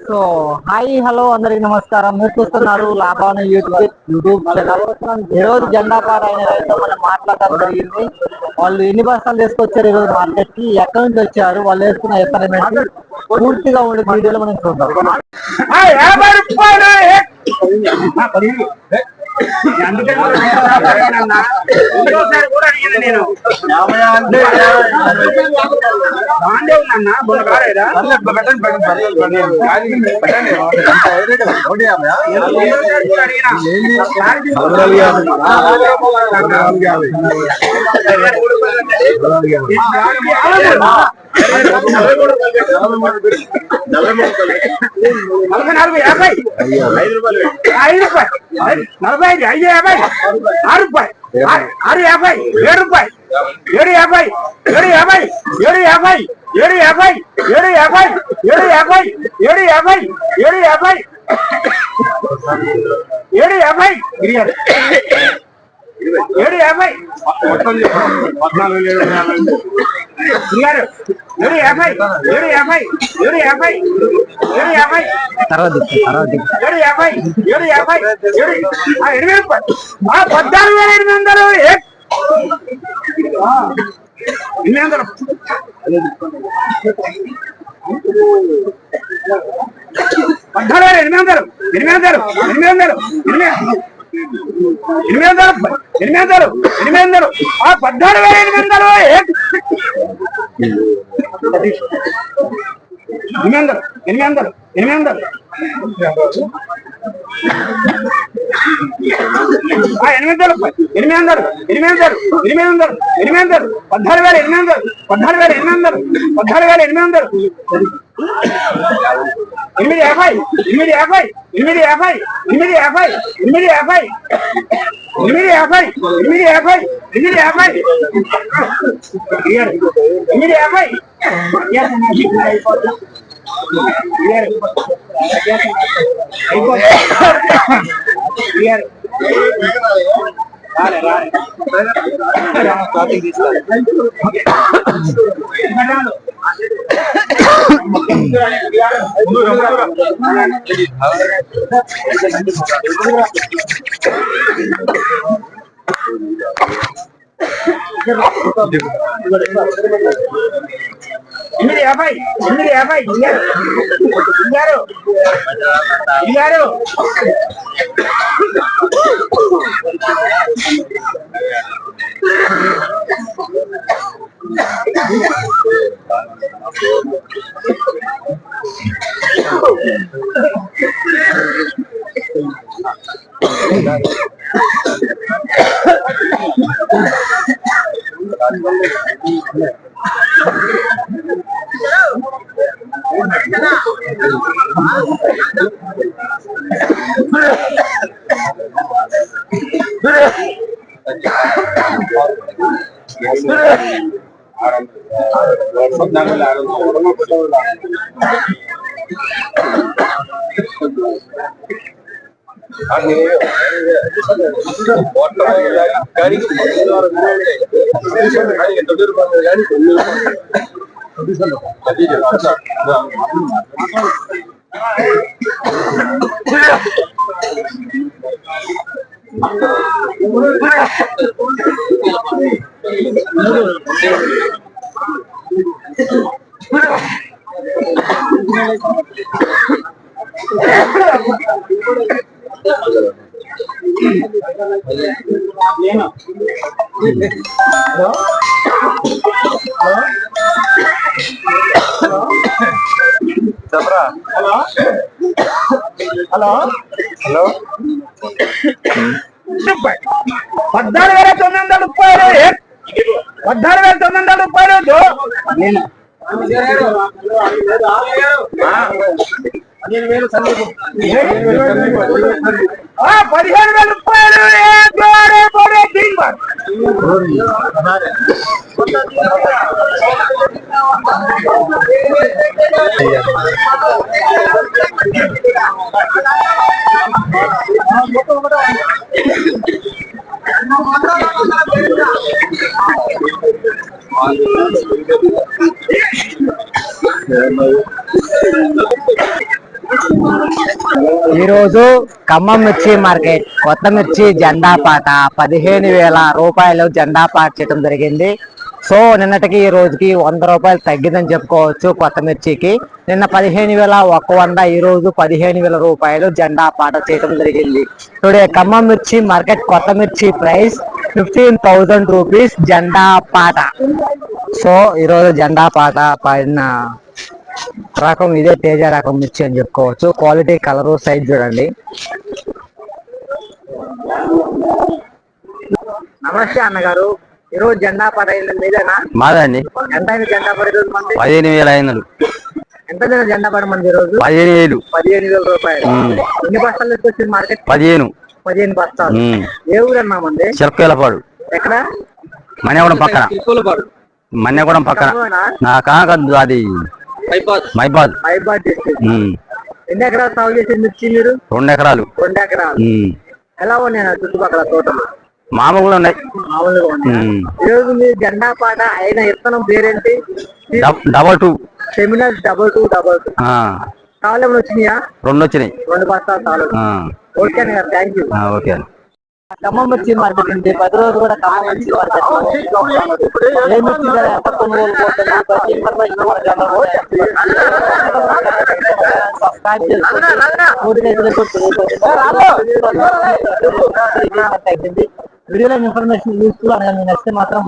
So hi hello అందరికి నమస్కారం. మీరు చూస్తున్నారు లాభావన యూట్యూబ్ ఛానల్. ఈ రోజు జెండా పాట అయిన రైతు మనం మాట్లాడడం జరిగింది. వాళ్ళు ఎన్ని బస్తాలు తీసుకొచ్చారు ఈ రోజు మార్కెట్ కి, ఎక్కడి నుంచి వచ్చారు, వాళ్ళు వేసుకున్న ఎక్స్పెరిమెంట్ పూర్తిగా ఉండే వీడియోలో మనం చూద్దాం. హలో 14,900 రూపాయలు. 14,900 రూపాయలు. 15,000 రూపాయలు. ఈ రోజు ఖమ్మం మిర్చి మార్కెట్ కొత్త మిర్చి జెండా పాట 15,000 రూపాయలు జెండా పాట చేయడం జరిగింది. సో నిన్నటికి ఈ రోజుకి 100 రూపాయలు తగ్గిందని చెప్పుకోవచ్చు. కొత్త మిర్చికి నిన్న 15,000 ఒక 100, ఈ రోజు 15,000 రూపాయలు జెండా పాట చేయడం జరిగింది. టుడే ఖమ్మం మిర్చి మార్కెట్ కొత్త మిర్చి ప్రైస్ 15,000 రూపీస్ జెండా పాట. సో ఈరోజు జెండా పాట పడిన రకం ఇదే తేజ రకం మిర్చి అని చెప్పుకోవచ్చు. క్వాలిటీ, కలరు, సైజ్ చూడండి. నమస్తే అన్నగారు, ఈరోజు జెండా పాట మీదేనా? మాదండి. ఎంత అయింది జెండా పాట ఈరోజు? 15,500. ఎంత జెండా పాట మంది ఈరోజు? 15,000 రూపాయలు. ఎన్ని బస్తాలు తీసుకొచ్చింది మార్కెట్? 15 బస్తాలు. ఏ ఊరన్నా మంది? చిలకలపాడు. ఎక్కడ? మన్యగూడెం పక్కన. మన్యగూడెం పక్కన. నా కాదు, అది మైబాద్ డిస్ట్రిక్ట్. ఎన్ని ఎకరాలు సాగు చేసింది మిర్చి మీరు? 2 ఎకరాలు. 2 ఎకరాలు. ఎలా ఉన్నాయి చుట్టుపక్కల తోటలు? మామూలుగా ఉన్నాయి. ఈరోజు మీ జెండా పాట అయిన విత్తనం పేరేంటి? 22. సెమినల్ 2222. తాళ్ళు ఏమైనా వచ్చినాయా? 2 వచ్చినాయి. 2 బస్తాలు తాళ్ళు. ఓకే అన్న గారు, థ్యాంక్ యూ. ఓకే. ఖమ్మం మిర్చి మార్కెట్ ఉంది. 10 రోజులు కూడా ఖమ్మం మిర్చి మార్కెట్ ఏ మిర్చి ధర ఎంత కొనుగోలు పోతుంది, ప్రతి ఇన్ఫర్మేషన్ వీడియోలో ఇన్ఫర్మేషన్ యూస్ఫుల్ అనగా నచ్చితే మాత్రం